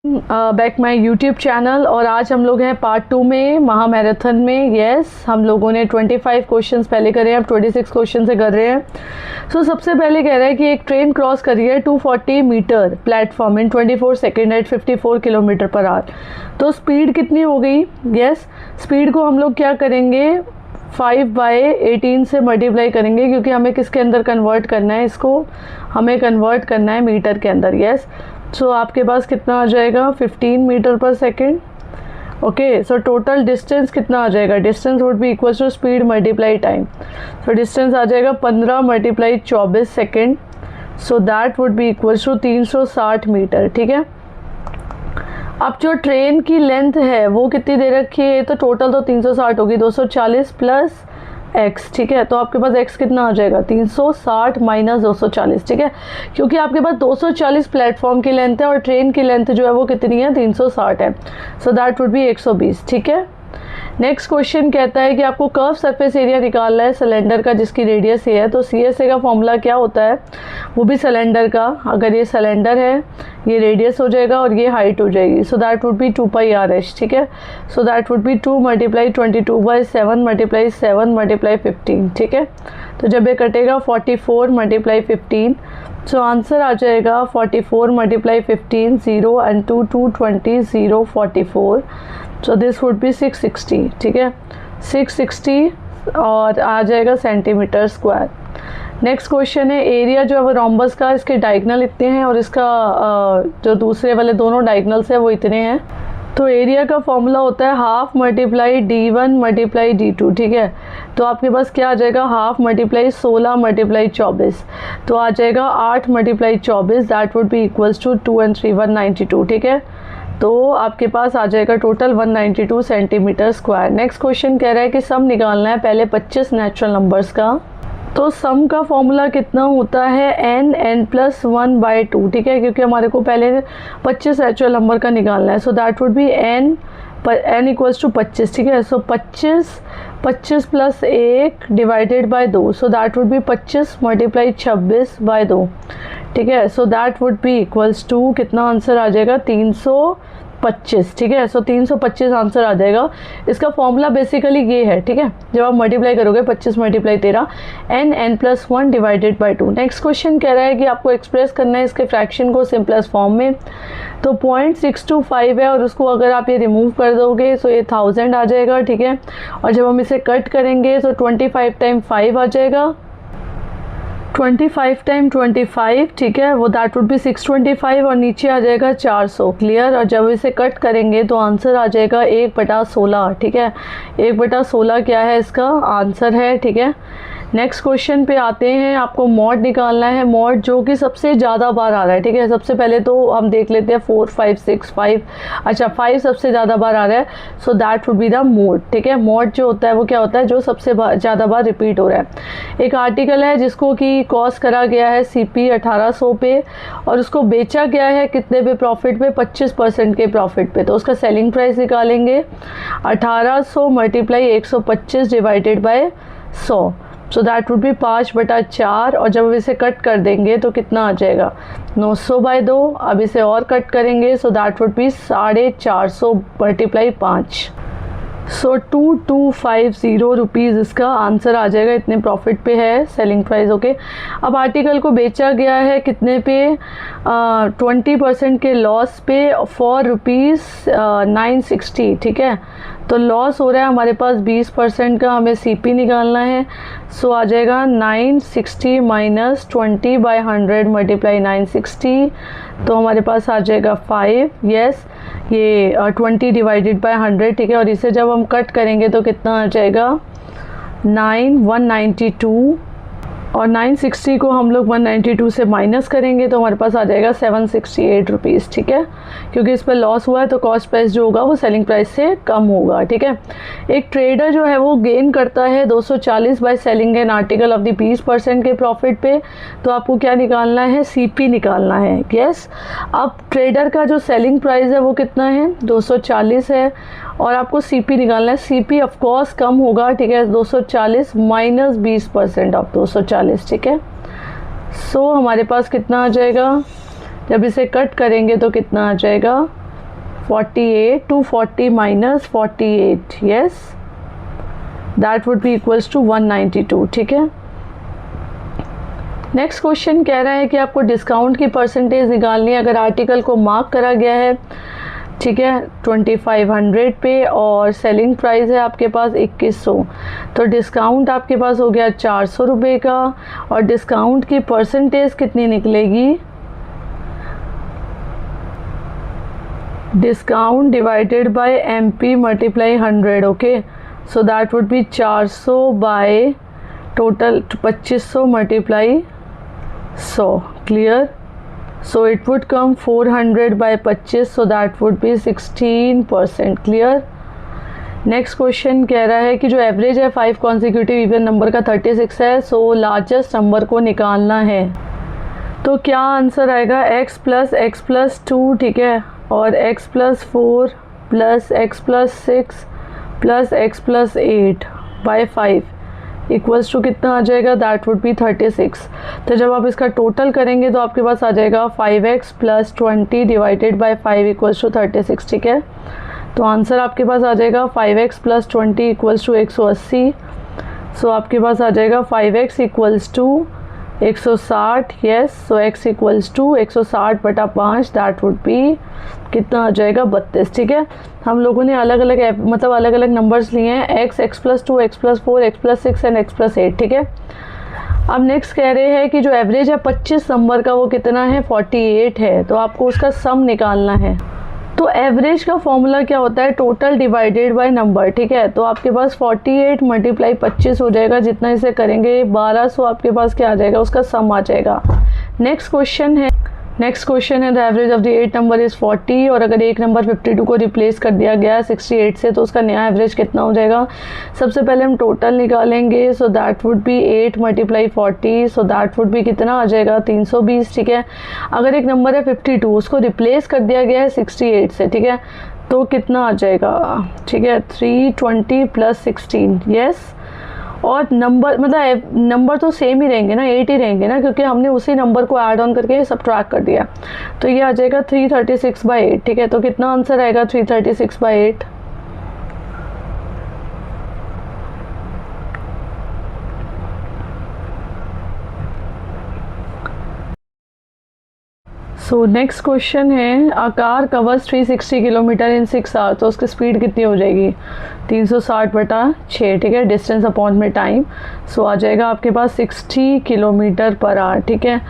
Back my YouTube channel. और आज हम लोग हैं पार्ट 2 में महा मैराथन में। यस, हम लोगों ने 25 क्वेश्चंस पहले करे हैं, अब 26 क्वेश्चन से कर रहे हैं। सो सबसे पहले कह रहा है कि एक ट्रेन क्रॉस कर रही है 240 metre platform in 24 second at 54 kilometre per hour. तो स्पीड कितनी हो गई? यस, स्पीड को हम लोग क्या करेंगे, 5/18 से मल्टीप्लाई करेंगे, क्योंकि हमें किसके अंदर कन्वर्ट करना है, इसको हमें कन्वर्ट करना है मीटर के अंदर। यस, सो आपके पास कितना आ जाएगा, 15 metre per second. Okay, so total distance कितना आ जाएगा, distance would be equal to speed multiply time. So distance आ जाएगा 15 multiply 24 second, so that would be equal to 360 metre. ठीक है, अब जो ट्रेन की लेंथ है वो कितनी दे रखी है, तो टोटल तो 360 होगी, 240 प्लस x। ठीक है, तो आपके पास x कितना आ जाएगा, 360 माइनस 240। ठीक है, क्योंकि आपके पास 240 प्लेटफॉर्म की लेंथ है और ट्रेन की लेंथ जो है वो कितनी है, 360 है। So that would B 120। ठीक है, नेक्स्ट क्वेश्चन कहता है कि आपको कर्व सरफेस एरिया निकालना है सिलेंडर का जिसकी रेडियस ये है। तो CSA का फॉर्मूला क्या होता है, वो भी सिलेंडर का, अगर ये सिलेंडर है ये रेडियस हो जाएगा और ये हाइट हो जाएगी। सो दैट वुड बी 2πRH। ठीक है, सो दैट वुड बी 2 × 22/7 × 7 × 15। ठीक है, तो जब ये कटेगा 44 × 15, सो आंसर आ जाएगा 44 × 15, 0 and 2 220, 0 44। So this would B 660। ठीक है, 660 और आ जाएगा सेंटीमीटर स्क्वायर। नेक्स्ट क्वेश्चन है, एरिया जो है वो रोम्बस का, इसके डायगनल इतने हैं और इसका जो दूसरे वाले दोनों डायगनल्स है वो इतने हैं। तो एरिया का फॉर्मूला होता है half multiply D1 multiply D2। ठीक है, तो आपके पास क्या आ जाएगा, हाफ मल्टीप्लाई 16 मल्टीप्लाई 24, तो आ जाएगा 8 multiply 24, that would be equals to 2 and 3 192। ठीक है, तो आपके पास आ जाएगा total 192 centimetre square. Next question कह रहा है कि सम निकालना है पहले 25 नेचुरल नंबर्स का। तो सम का फॉर्मूला कितना होता है, n+1/2। ठीक है, क्योंकि हमारे को पहले 25 नेचुरल नंबर का निकालना है। So that would be n equals to 25। ठीक है, so 25 plus 1 divided by 2, so that would be 25 multiply 26/2। ठीक है, so that would be equals to कितना आंसर आ जाएगा, 325। ठीक है, सो 325 आंसर आ जाएगा। इसका फॉर्मूला बेसिकली ये है। ठीक है, जब आप मल्टीप्लाई करोगे 25 multiply 13, n+1 divided by 2। Next question कह रहा है कि आपको एक्सप्रेस करना है इसके फ्रैक्शन को सिंपलेस्ट फॉर्म में। तो 0.625 है और उसको अगर आप ये रिमूव कर दोगे तो ये 1000 आ जाएगा। ठीक है, और जब हम इसे कट करेंगे तो 25 × 5 आ जाएगा, 25 × 25। ठीक है, वो दैट वुड बी 625 और नीचे आ जाएगा 400। क्लियर, और जब इसे कट करेंगे तो आंसर आ जाएगा 1/16। ठीक है, 1/16 क्या है, इसका आंसर है। ठीक है, नेक्स्ट क्वेश्चन पे आते हैं, आपको मॉड निकालना है, मॉड जो कि सबसे ज़्यादा बार आ रहा है। ठीक है, सबसे पहले तो हम देख लेते हैं 4 5 6 5। अच्छा, 5 सबसे ज़्यादा बार आ रहा है, so that would be the mode. ठीक है, मॉड जो होता है वो क्या होता है, जो सबसे ज़्यादा बार रिपीट हो रहा है। एक आर्टिकल है जिसको कि कॉस्ट करा गया है CP 1800 पे और उसको बेचा गया है कितने पे, प्रॉफिट पे, 25% के प्रॉफिट पे। तो उसका सेलिंग प्राइस निकालेंगे 1800 multiply 125 divided by 100, so that would B 5/4। और जब इसे कट कर देंगे तो कितना आ जाएगा, 900/2। अब इसे और कट करेंगे, सो that would B 450 multiply 5, so 2250 rupees इसका आंसर आ जाएगा। इतने प्रॉफिट पे है सेलिंग प्राइस। ओके, अब आर्टिकल को बेचा गया है कितने पे, 20% के लॉस पे फॉर ₹960। ठीक है, तो लॉस हो रहा है हमारे पास 20% का, हमें CP निकालना है। सो आ जाएगा 960 माइनस 20/100 मल्टीप्लाई 960, तो हमारे पास आ जाएगा 5। यस, ये 20 डिवाइडेड बाय 100। ठीक है, और इसे जब हम कट करेंगे तो कितना आ जाएगा, 192, और 960 को हम लोग 192 से माइनस करेंगे तो हमारे पास आ जाएगा 768 रुपीज़। ठीक है, क्योंकि इस पर लॉस हुआ है तो कॉस्ट प्राइस जो होगा वो सेलिंग प्राइस से कम होगा। ठीक है, एक ट्रेडर जो है वो गेन करता है 240 by selling an article of the 20% के प्रॉफिट पे। तो आपको क्या निकालना है, CP निकालना है। यस, अब ट्रेडर का जो सेलिंग प्राइस है वो कितना है, 240 है और आपको CP निकालना है। CP ऑफ कोर्स कम होगा। ठीक है, 240 माइनस 20% ऑफ 240। ठीक है, सो हमारे पास कितना आ जाएगा, जब इसे कट करेंगे तो कितना आ जाएगा, 48, 240 minus 48, yes, that would be equals to 192, ठीक है। नेक्स्ट क्वेश्चन कह रहा है कि आपको डिस्काउंट की परसेंटेज निकालनी है अगर आर्टिकल को मार्क करा गया है, ठीक है, 2500 पे और सेलिंग प्राइस है आपके पास 2100, तो डिस्काउंट आपके पास हो गया 400 रुपये का और डिस्काउंट की परसेंटेज कितनी निकलेगी, discount divided by MP multiply 100, okay, so that would B 400 by total 2500 multiply 100, clear, so it would come 400 by 25, so that would be 16%, clear. Next question कह रहा है कि जो एवरेज है 5 कॉन्सिक्यूटिव इवन नंबर का 36 है, सो लार्जेस्ट नंबर को निकालना है, तो क्या आंसर आएगा, x प्लस 2, ठीक है, और x plus 4 plus x plus 6 plus x plus 8 by 5 equals to कितना आ जाएगा, दैट वुड बी 36। तो जब आप इसका टोटल करेंगे तो आपके पास आ जाएगा 5x plus 20 divided by 5 equals to 36, ठीक है। तो आंसर आपके पास आ जाएगा 5x प्लस 20 इक्वल्स टू 180, सो आपके पास आ जाएगा 5x equals to 160, yes, so x equals to 160 बटा 5, दैट वुड बी कितना आ जाएगा, 32, ठीक है। हम लोगों ने अलग अलग नंबर्स लिए हैं, x plus 2, x plus 4, x plus 6 and x plus 8, ठीक है। अब नेक्स्ट कह रहे हैं कि जो एवरेज है 25 नंबर का वो कितना है, 48 है, तो आपको उसका सम निकालना है। तो एवरेज का फॉर्मूला क्या होता है, टोटल डिवाइडेड बाय नंबर, ठीक है, तो आपके पास 48 मल्टीप्लाई 25 हो जाएगा, जितना इसे करेंगे 1200 आपके पास क्या आ जाएगा, उसका सम आ जाएगा। नेक्स्ट क्वेश्चन है the average of the 8 number is 40, और अगर एक नंबर 52 को रिप्लेस कर दिया गया 68 से, तो उसका नया एवरेज कितना हो जाएगा। सबसे पहले हम टोटल निकालेंगे, सो that would B 8 multiply 40, so that would B कितना आ जाएगा, 320, ठीक है। अगर एक नंबर है 52, उसको रिप्लेस कर दिया गया है 68 से, ठीक है, तो कितना आ जाएगा, ठीक है, 320 प्लस 16, यस, और नंबर तो सेम ही रहेंगे ना, 8 ही रहेंगे ना, क्योंकि हमने उसी नंबर को ऐड ऑन करके सब्ट्रैक्ट कर दिया, तो ये आ जाएगा 336 बाई 8, ठीक है। तो कितना आंसर आएगा, 336 बाई 8। सो नेक्स्ट क्वेश्चन है, a car covers 360 kilometre in 6 hour, तो उसकी स्पीड कितनी हो जाएगी, 360 बटा 6, ठीक है, डिस्टेंस अपॉन में टाइम, सो आ जाएगा आपके पास 60 किलोमीटर पर आवर, ठीक है।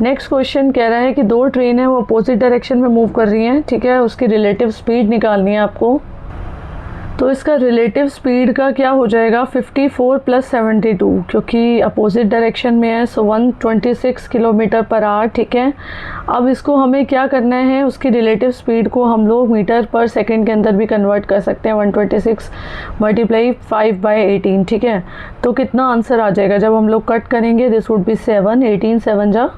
नेक्स्ट क्वेश्चन कह रहा है कि 2 ट्रेन है वो अपोजिट डायरेक्शन में मूव कर रही हैं, ठीक है, उसकी रिलेटिव स्पीड निकालनी है आपको। तो इसका रिलेटिव स्पीड का क्या हो जाएगा, 54 प्लस 72, क्योंकि अपोजिट डायरेक्शन में है, सो 126 किलोमीटर पर आवर, ठीक है। अब इसको हमें क्या करना है, उसकी रिलेटिव स्पीड को हम लोग मीटर पर सेकंड के अंदर भी कन्वर्ट कर सकते हैं, 126 मल्टीप्लाई 5 बाई 18, ठीक है। तो कितना आंसर आ जाएगा, जब हम लोग कट करेंगे, दिस वुड बी 7, 18 7 जा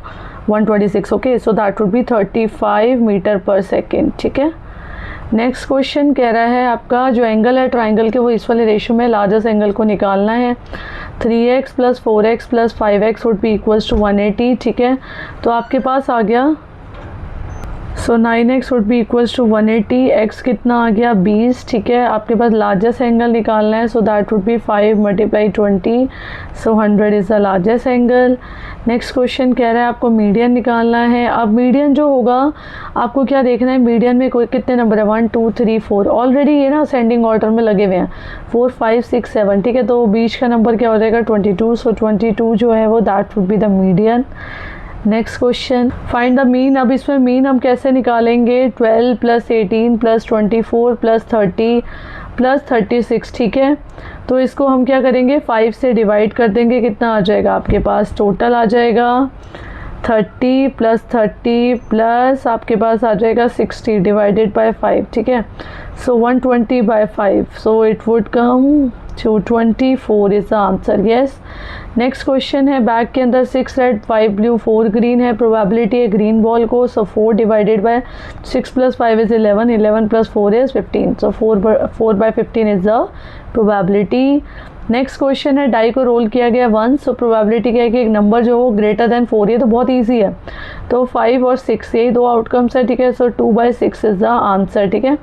126, okay, so that would be 35 metre per second, ठीक है। नेक्स्ट क्वेश्चन कह रहा है आपका जो एंगल है ट्राइंगल के वो इस वाले रेशियो में लार्जेस्ट एंगल को निकालना है। 3x plus 4x plus 5x would be equals to 180, ठीक है। तो आपके पास आ गया, so 9x would be equals to 180, x कितना आ गया 20, ठीक है। आपके पास लार्जेस्ट एंगल निकालना है, so that would B 5 multiply 20, so 100 is the largest angle. Next question कह रहा है आपको मीडियन निकालना है। अब मीडियन जो होगा आपको क्या देखना है, मीडियन में कोई कितने नंबर है, 1 2 3 4, ऑलरेडी ये ना असेंडिंग ऑर्डर में लगे हुए हैं, 4 5 6 7, ठीक है। तो बीच का नंबर क्या हो जाएगा 22, सो 22 जो है वो that would be the median. Next question, find the mean. अब इसमें मीन हम कैसे निकालेंगे, 12 प्लस 18 प्लस 24 प्लस 30 प्लस 36, ठीक है। तो इसको हम क्या करेंगे, 5 से डिवाइड कर देंगे, कितना आ जाएगा आपके पास, टोटल आ जाएगा 30 प्लस 30 प्लस आपके पास आ जाएगा 60 डिवाइडेड बाय 5, ठीक है। So 120 by 5, so it would come to 24 is the answer, yes. Next question है, बैग के अंदर 6 रेड 5 ब्लू 4 ग्रीन है, प्रोबेबिलिटी है ग्रीन बॉल को, so 4 divided by 6 plus 5 is 11, 11 plus 4 is 15, so 4 by 15 is the probability. Next question है die को roll किया गया 1, सो प्रोबेबिलिटी क्या है कि एक नंबर जो हो ग्रेटर देन 4, ये तो बहुत ईजी है, तो 5 और 6 यही दो आउटकम्स है, ठीक है। सो 2/6 इज द आंसर, ठीक है,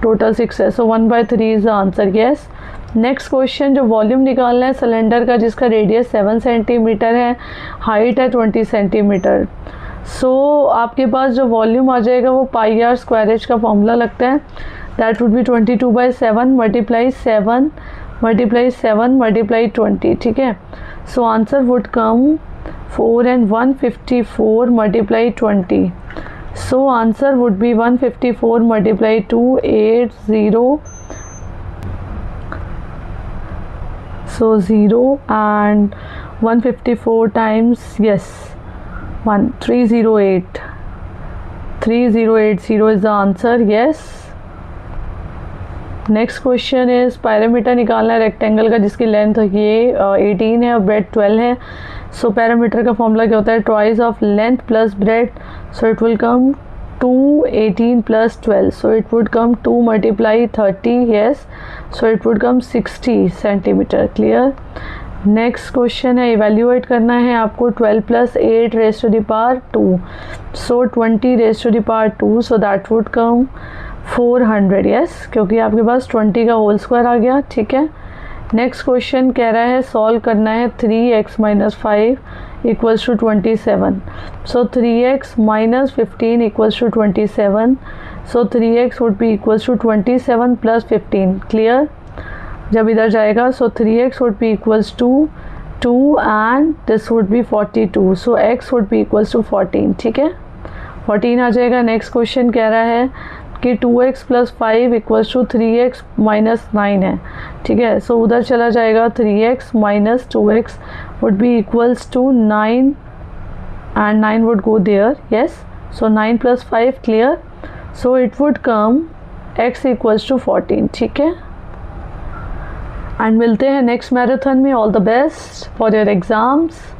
टोटल 6 है, सो 1/3 is the answer, yes. Next question, जो वॉल्यूम निकालना है सिलेंडर का जिसका रेडियस 7 सेंटीमीटर है, हाइट है 20 सेंटीमीटर, सो आपके पास जो वॉल्यूम आ जाएगा वो πr² का फॉर्मूला लगता है, that would B 22/7 multiply 7 multiply 20, ठीक है। So answer would come 4 and 154 multiply 20, so answer would be 154 multiply 280, so 0 and 154 times, yes, 3080 is the answer, yes। Next question is parameter निकालना है rectangle का जिसकी length ये 18 है और ब्रेड 12 है, सो पैरामीटर का फॉर्मूला क्या होता है, twice of length plus bread, so it will come 2 18 plus 12, so it would come 2 multiply 30, yes, so it would come 60 centimetre, clear. Next question है इवेल्यूएट करना है आपको 12 + 8 raised to the power 2, so 20 raised to the power 2, so that would come 400, yes, क्योंकि आपके पास 20 का whole square आ गया, ठीक है। नेक्स्ट क्वेश्चन कह रहा है सॉल्व करना है 3x - 5 = 27, so 3x - 15 = 27, so 3x would be equal to 27 + 15, clear. जब इधर जाएगा so 3x would be equals to 2 and this would be 42, so x would be equals to 14, ठीक है, 14 आ जाएगा। नेक्स्ट क्वेश्चन कह रहा है कि 2x + 5 = 3x - 9 है, ठीक है, सो उधर चला जाएगा 3x - 2x would be equals to 9 and 9 would go there, yes, so 9 + 5, clear, so it would come x = 14, ठीक है। एंड मिलते हैं नेक्स्ट मैराथन में, all the best for your exams.